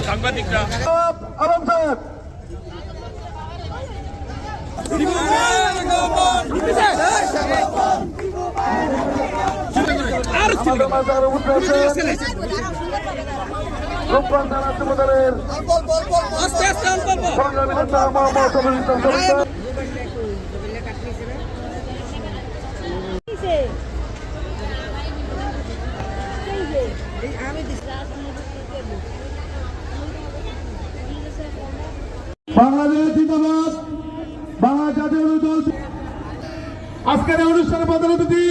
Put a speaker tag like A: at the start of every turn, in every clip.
A: সাংবাদিকরা
B: বাংলাদেশ জিন্দাবাদ, বাংলা জাতীয় দল। আজকের এই অনুষ্ঠানে প্রধান অতিথি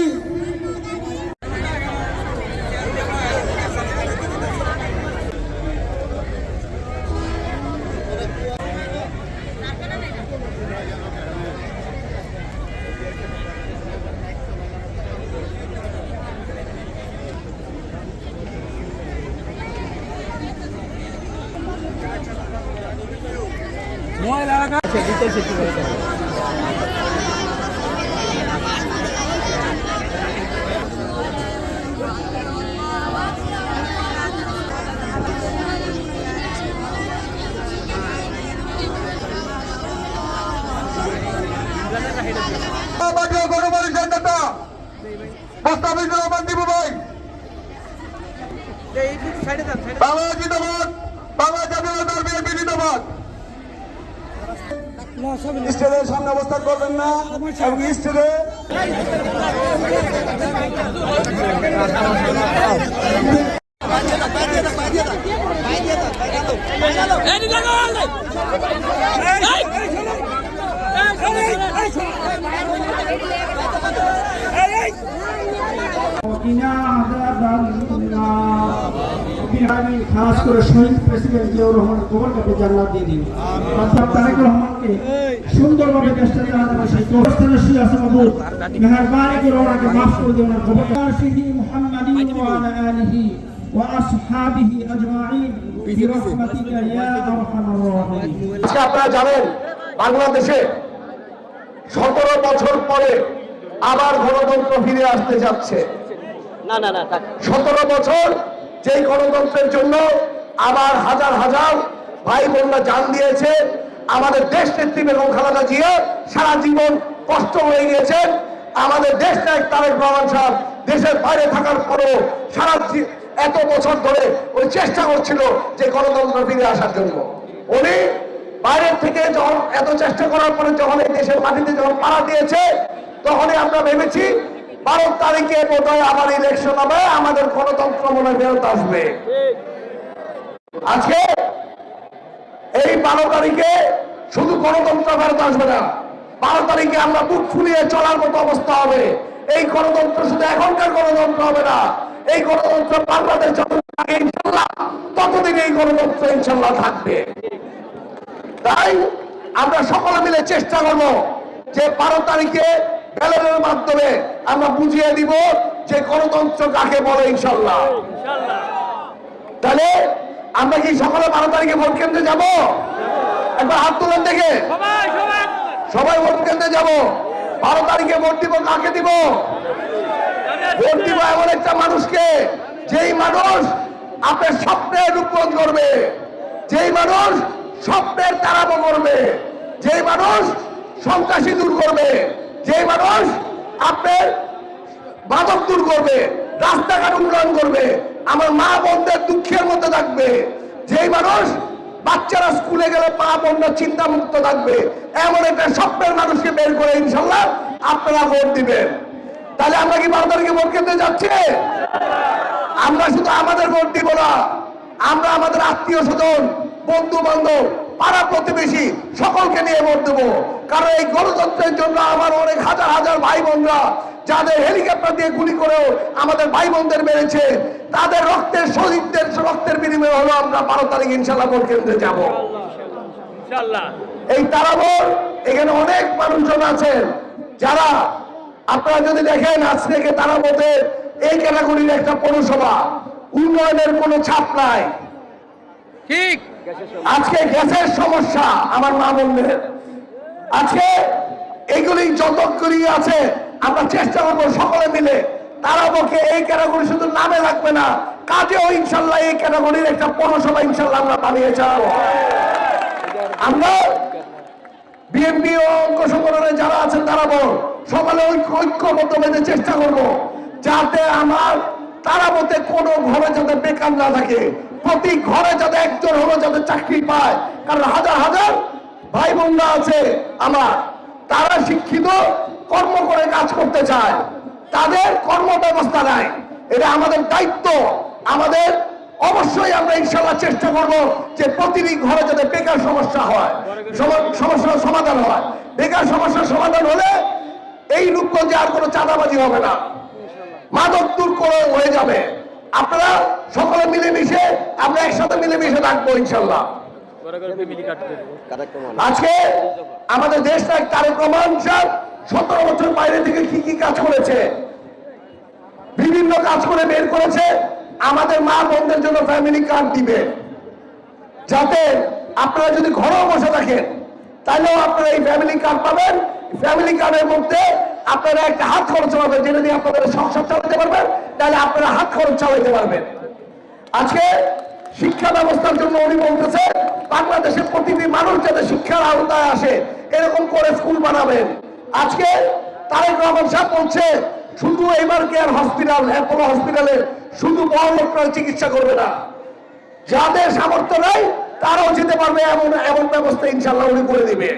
B: গণপরিষদ নেতা মোস্তাফিজুর রহমান দিবু ভাই, বাংলা জিন্দাবাদ, বাংলা জাতীয় দল বিএনপি জিন্দাবাদ। স্টেজের সামনে অবস্থান করবেন না এবং স্টেজে খাস করে শহীদ প্রেসিডেন্ট জিয়াউর রহমান কবরকে জান্নাত দিয়ে দিন। তারেক রহমানকে সুন্দরভাবে দেশটা চালাতে সেই কবরস্থানে শুয়ে আছে মাবুদ, মেহেরবানি করে ওনাকে মাফ করে দিন। ওনার কবর কাশিহি মুহাম্মাদিন ওয়া আলা আলিহি ওয়া আসহাবিহি আজমাইন বিরহমাতিকা ইয়া আরহামার রাহিমিন।
C: আজকে আপনারা জানেন বাংলাদেশে 17 বছর পরে আবার গণতন্ত্র ফিরে আসতে যাচ্ছে। 17 বছর যেই গণতন্ত্রের জন্য আবার হাজার হাজার ভাই বোনরা জান দিয়েছে। আমাদের দেশ নেত্রী বেগম খালেদা জিয়া সারা জীবন কষ্ট হয়ে গিয়েছেন। আমাদের দেশ নায়ক তারেক রহমান সাহেব দেশের বাইরে থাকার পরও সারা এত বছর ধরে উনি চেষ্টা করছিল যে গণতন্ত্র ফিরে আসার জন্য। উনি বাইরের থেকে যখন এত চেষ্টা করার পরে যখন এই দেশের মাটিতে যখন পাড়া দিয়েছে, তখনই আমরা ভেবেছি 12 তারিখে বোধহয় আবার ইলেকশন হবে, আমাদের গণতন্ত্র মনে ফেরত আসবে। আজকে এই 12 তারিখে শুধু গণতন্ত্র ফেরত আসবে না, 12 তারিখে আমরা বুক ফুলিয়ে চলার মতো অবস্থা হবে। এই গণতন্ত্র শুধু এখনকার গণতন্ত্র হবে না, এই গণতন্ত্র বাংলাদেশ যতদিন থাকে ইনশাল্লাহ ততদিন এই গণতন্ত্র ইনশাল্লাহ থাকবে। তাই আমরা সকলে মিলে চেষ্টা করব যে 12 তারিখে ব্যালটের মাধ্যমে আমরা বুঝিয়ে দিব যে গণতন্ত্র কাকে বলে ইনশাল্লাহ। তাহলে আমরা কি সকলে 12 তারিখে ভোট কেন্দ্রে যাব? একবার হাত তুলেন দেখে। সবাই ভোট কেন্দ্রে যাব। 12 তারিখে ভোট দিব কাকে দিব? ভোট দিব এমন একটা মানুষকে, যেই মানুষ আপনার স্বপ্নের রূপবন্ধ করবে, যেই মানুষ স্বপ্নের তারাবো করবে, যেই মানুষ সন্ত্রাসী দূর করবে, যে মানুষ আপনার মাদক দূর করবে, রাস্তাঘাট উন্নয়ন করবে, আমার মা বোনদের দুঃখের মধ্যে থাকবে, যে মানুষ বাচ্চারা স্কুলে গেলে মা বোনরা চিন্তা মুক্ত থাকবে, এমন একটা স্বপ্নের মানুষকে বের করে ইনশাল্লাহ আপনারা ভোট দিবেন। তাহলে আমরা কি 12 তারিখে ভোট কেন্দ্রে যাচ্ছি? আমরা শুধু আমাদের ভোট দিব না, আমরা আমাদের আত্মীয় স্বজন, বন্ধু বান্ধব, পাড়া প্রতিবেশী সকলকে নিয়ে ভোট দেবো। কারণ এই গণতন্ত্রের জন্য আমার অনেক হাজার হাজার ভাই বোনরা যাদের হেলিকপ্টার দিয়ে গুলি করেও আমাদের ভাই বোনদের মেরেছে, তাদের রক্তের শহীদদের রক্তের বিনিময়ে হলো আমরা 12 তারিখ ইনশাল্লাহ ভোট কেন্দ্রে যাবো। এই তারাবোর এখানে অনেক মানুষজন আছেন যারা, আপনারা যদি দেখেন আজ থেকে তারাবোতে এই ক্যাটাগরির একটা পৌরসভা, উন্নয়নের কোনো ছাপ নাই। ঠিক আজকে গ্যাসের সমস্যা আমার মা বোনদের, আজকে এগুলি যতগুলি আছে আমরা চেষ্টা করবো সকলে মিলে তারা পক্ষে এই ক্যাটাগরি শুধু নামে লাগবে না, কাজেও ইনশাল্লাহ এই ক্যাটাগরির একটা পৌরসভা ইনশাল্লাহ আমরা বানিয়ে ছাড়বো। আমরা বিএনপি ও অঙ্গ সংগঠনে যারা আছেন তারা বল সকালে ঐক্যবদ্ধ হতে চেষ্টা করব, যাতে আমার তারা মতে কোনো ঘরে যাতে বেকার না থাকে, প্রতি ঘরে যাতে একজন হলো যাতে চাকরি পায়। কারণ হাজার হাজার ভাই বোনরা আছে আমার, তারা শিক্ষিত, কর্ম করে কাজ করতে চায়, তাদের কর্ম ব্যবস্থা নাই। এটা আমাদের দায়িত্ব। আমাদের অবশ্যই আমরা ইনশাল্লাহ চেষ্টা করব যে প্রতিটি ঘরে যাতে বেকার সমস্যা হয়, সমস্যার সমাধান হয়। বেকার সমস্যার সমাধান হলে এই রূপগঞ্জে আর কোনো চাঁদাবাজি হবে না, মাদক দূর করে হয়ে যাবে। আপনারা সকলে মিলেমিশে আমরা একসাথে মিলেমিশে থাকবো ইনশাল্লাহ। আজকে আমাদের দেশ নায়ক তারেক রহমান সাহেব 17 বছর বাইরে থেকে কি কি কাজ করেছে, বিভিন্ন কাজ করে বের করেছে। আমাদের মা বোনদের জন্য ফ্যামিলি কার্ড দিবে, যাতে আপনারা যদি ঘরেও বসে থাকেন তাহলেও আপনারা এই ফ্যামিলি কার্ড পাবেন। ফ্যামিলি কার্ডের মধ্যে আপনারা একটা হাত খরচ পাবেন, যেটা দিয়ে আপনারা সংসার চালাতে পারবেন, তাহলে আপনারা হাত খরচ চালাতে পারবেন। আজকে শিক্ষা ব্যবস্থার জন্য উনি বলতেছে বাংলাদেশের প্রতিটি মানুষ যাতে শিক্ষার আওতায় আসে এরকম করে স্কুল বানাবেন। আজকে তারেক রহমান সাহেব বলছে শুধু এবার কেয়ার হসপিটাল, অ্যাপোলো হসপিটালে শুধু বড় লোকরা চিকিৎসা করবে না, যাদের সামর্থ্য নাই তারাও যেতে পারবে, এমন ব্যবস্থা ইনশাল্লাহ উনি করে দিবে।